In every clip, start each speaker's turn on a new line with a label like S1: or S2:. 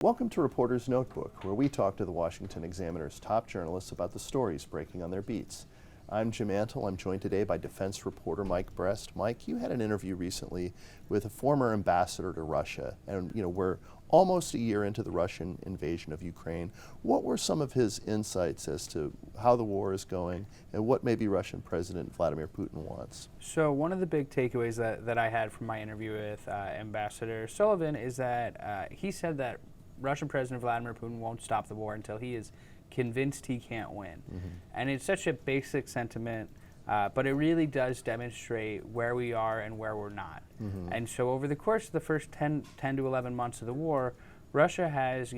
S1: Welcome to Reporter's Notebook, where we talk to the Washington Examiner's top journalists about the stories breaking on their beats. I'm Jim Antle. I'm joined today by defense reporter Mike Brest. Mike, you had an interview recently with a former ambassador to Russia, and we're almost a year into the Russian invasion of Ukraine. What were some of his insights as to how the war is going and what maybe Russian President Vladimir Putin wants?
S2: So one of the big takeaways that I had from my interview with Ambassador Sullivan is that he said that Russian President Vladimir Putin won't stop the war until he is convinced he can't win. Mm-hmm. And it's such a basic sentiment, but it really does demonstrate where we are and where we're not. Mm-hmm. And so over the course of the first 10 to 11 months of the war, Russia has,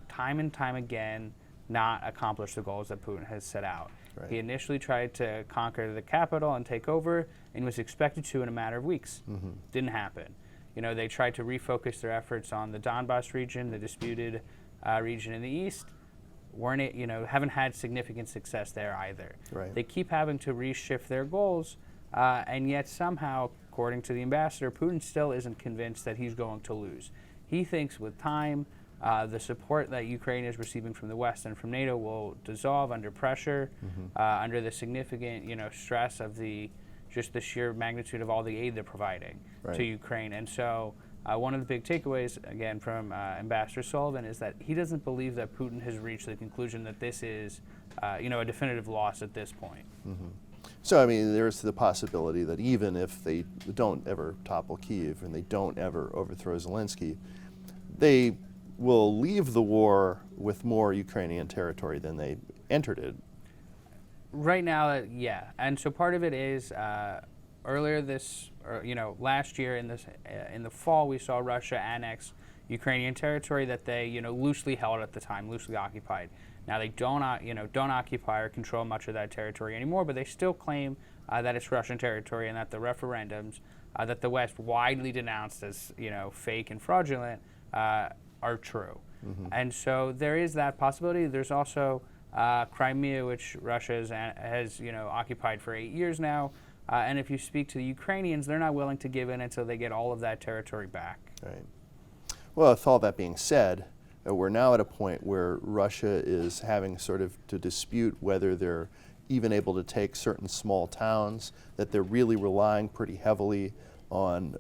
S2: time and time again, not accomplished the goals that Putin has set out. Right. He initially tried to conquer the capital and take over and was expected to in a matter of weeks. Mm-hmm. Didn't happen. They tried to refocus their efforts on the Donbas region, the disputed region in the east. Haven't had significant success there either. Right. They keep having to reshift their goals, and yet somehow, according to the ambassador, Putin still isn't convinced that he's going to lose. He thinks with time, the support that Ukraine is receiving from the West and from NATO will dissolve under pressure, under the significant, stress of just the sheer magnitude of all the aid they're providing to Ukraine. And so one of the big takeaways, again, from Ambassador Sullivan is that he doesn't believe that Putin has reached the conclusion that this is, a definitive loss at this point.
S1: Mm-hmm. So, there's the possibility that even if they don't ever topple Kyiv and they don't ever overthrow Zelensky, they will leave the war with more Ukrainian territory than they entered it.
S2: Right now, yeah. And so part of it is earlier last year in the fall, we saw Russia annex Ukrainian territory that they, loosely held at the time, loosely occupied. Now they don't occupy or control much of that territory anymore, but they still claim that it's Russian territory and that the referendums that the West widely denounced as, fake and fraudulent are true. Mm-hmm. And so there is that possibility. There's also Crimea, which Russia has occupied for 8 years now. And if you speak to the Ukrainians, they're not willing to give in until they get all of that territory back.
S1: Right. Well, with all that being said, we're now at a point where Russia is having sort of to dispute whether they're even able to take certain small towns, that they're really relying pretty heavily on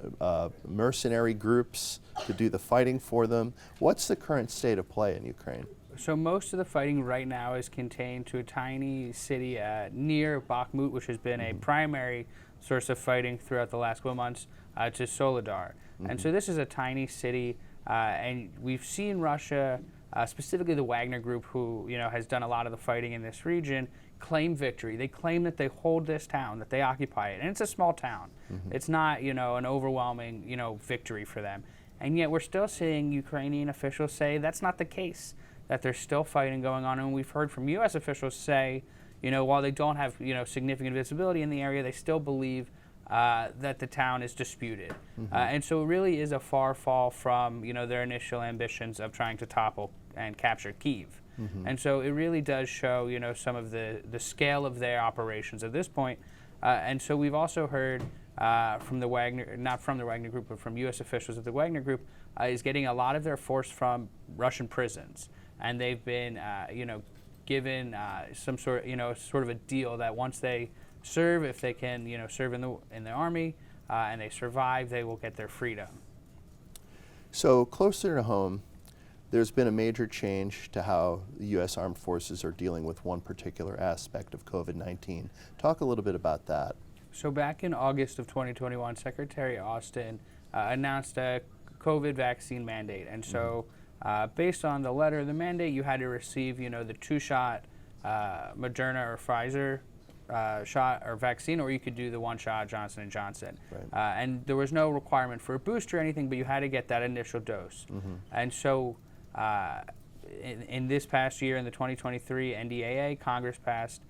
S1: mercenary groups to do the fighting for them. What's the current state of play in Ukraine?
S2: So most of the fighting right now is contained to a tiny city near Bakhmut, which has been a primary source of fighting throughout the last couple months, to Soledar. And so this is a tiny city, and we've seen Russia, specifically the Wagner Group, who has done a lot of the fighting in this region, claim victory. They claim that they hold this town, that they occupy it, and it's a small town. It's not an overwhelming victory for them. And yet we're still seeing Ukrainian officials say that's not the case, that there's still fighting going on. And we've heard from U.S. officials say, while they don't have, significant visibility in the area, they still believe that the town is disputed. And so it really is a far fall from, their initial ambitions of trying to topple and capture Kyiv. And so it really does show, some of the scale of their operations at this point. And so we've also heard from the Wagner, not from the Wagner Group, but from U.S. officials at the Wagner Group, is getting a lot of their force from Russian prisons. And they've been, given some sort of a deal that once they serve, if they can, serve in the army and they survive, they will get their freedom.
S1: So closer to home, there's been a major change to how the U.S. Armed Forces are dealing with one particular aspect of COVID-19. Talk a little bit about that.
S2: So back in August of 2021, Secretary Austin announced a COVID vaccine mandate, and so. Based on the letter of the mandate, you had to receive, the 2-shot Moderna or Pfizer shot or vaccine, or you could do the 1-shot Johnson & Johnson. Right. And there was no requirement for a booster or anything, but you had to get that initial dose. And so in this past year, in the 2023 NDAA, Congress passed,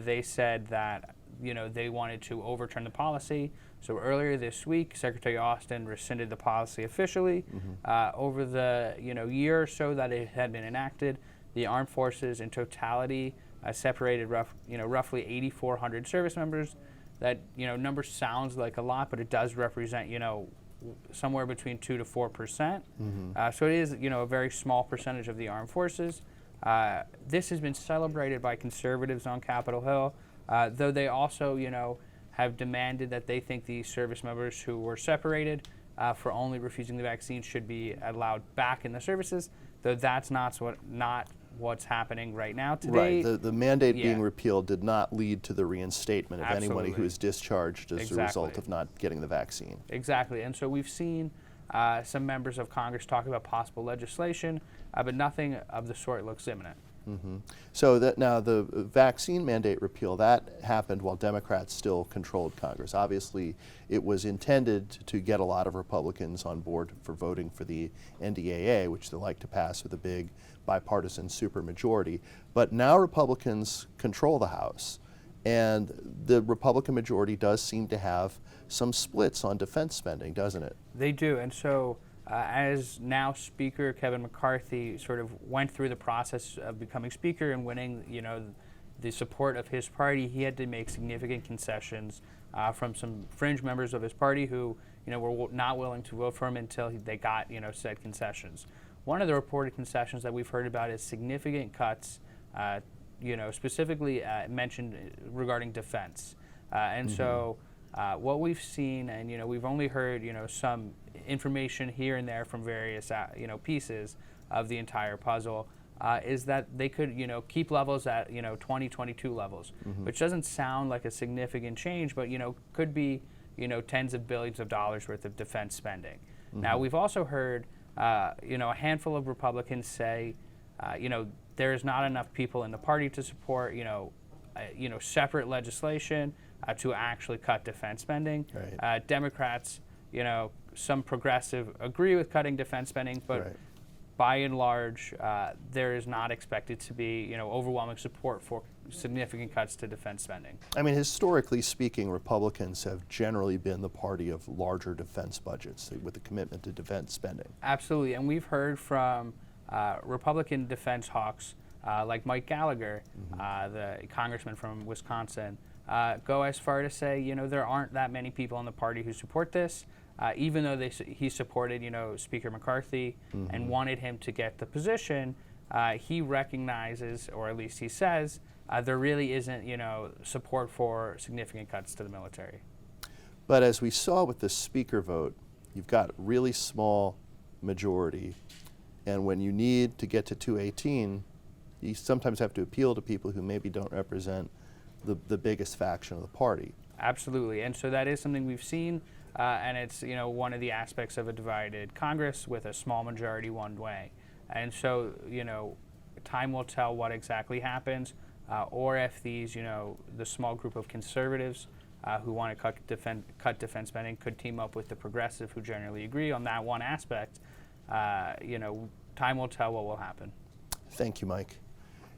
S2: they said that, they wanted to overturn the policy. So earlier this week, Secretary Austin rescinded the policy officially. Over the year or so that it had been enacted, the armed forces in totality separated roughly 8,400 service members. That number sounds like a lot, but it does represent somewhere between 2 to 4%. So it is, a very small percentage of the armed forces. This has been celebrated by conservatives on Capitol Hill, though they also, have demanded that they think the service members who were separated for only refusing the vaccine should be allowed back in the services, though that's not what's happening right now today.
S1: Right. The mandate being repealed did not lead to the reinstatement of anybody who is discharged as a result of not getting the vaccine.
S2: Exactly. And so we've seen some members of Congress talk about possible legislation, but nothing of the sort looks imminent.
S1: So that now the vaccine mandate repeal, that happened while Democrats still controlled Congress. Obviously, it was intended to get a lot of Republicans on board for voting for the NDAA, which they like to pass with a big bipartisan supermajority. But now Republicans control the House, and the Republican majority does seem to have some splits on defense spending, doesn't it?
S2: They do, and so as now Speaker Kevin McCarthy sort of went through the process of becoming Speaker and winning, the support of his party, he had to make significant concessions from some fringe members of his party who, were not willing to vote for him until they got, said concessions. One of the reported concessions that we've heard about is significant cuts, specifically mentioned regarding defense. And so what we've seen, and we've only heard some information here and there from various pieces of the entire puzzle, is that they could keep levels at 2022 levels, which doesn't sound like a significant change, but could be tens of billions of dollars worth of defense spending. Now we've also heard a handful of Republicans say there is not enough people in the party to support separate legislation to actually cut defense spending.
S1: Right.
S2: Democrats, some progressive agree with cutting defense spending, but by and large, there is not expected to be overwhelming support for significant cuts to defense spending.
S1: I mean, historically speaking, Republicans have generally been the party of larger defense budgets with a commitment to defense spending.
S2: Absolutely, and we've heard from Republican defense hawks like Mike Gallagher, the congressman from Wisconsin, go as far to say, there aren't that many people in the party who support this, even though he supported, Speaker McCarthy and wanted him to get the position. He recognizes, or at least he says, there really isn't, support for significant cuts to the military.
S1: But as we saw with the Speaker vote, you've got really small majority, and when you need to get to 218, you sometimes have to appeal to people who maybe don't represent the biggest faction of the party.
S2: Absolutely, and so that is something we've seen, and it's one of the aspects of a divided Congress with a small majority one way. And so time will tell what exactly happens, or if these the small group of conservatives who want to cut defense spending could team up with the progressive who generally agree on that one aspect. Time will tell what will happen.
S1: Thank you, Mike.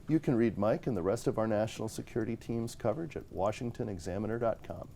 S1: You can read Mike and the rest of our national security team's coverage at washingtonexaminer.com.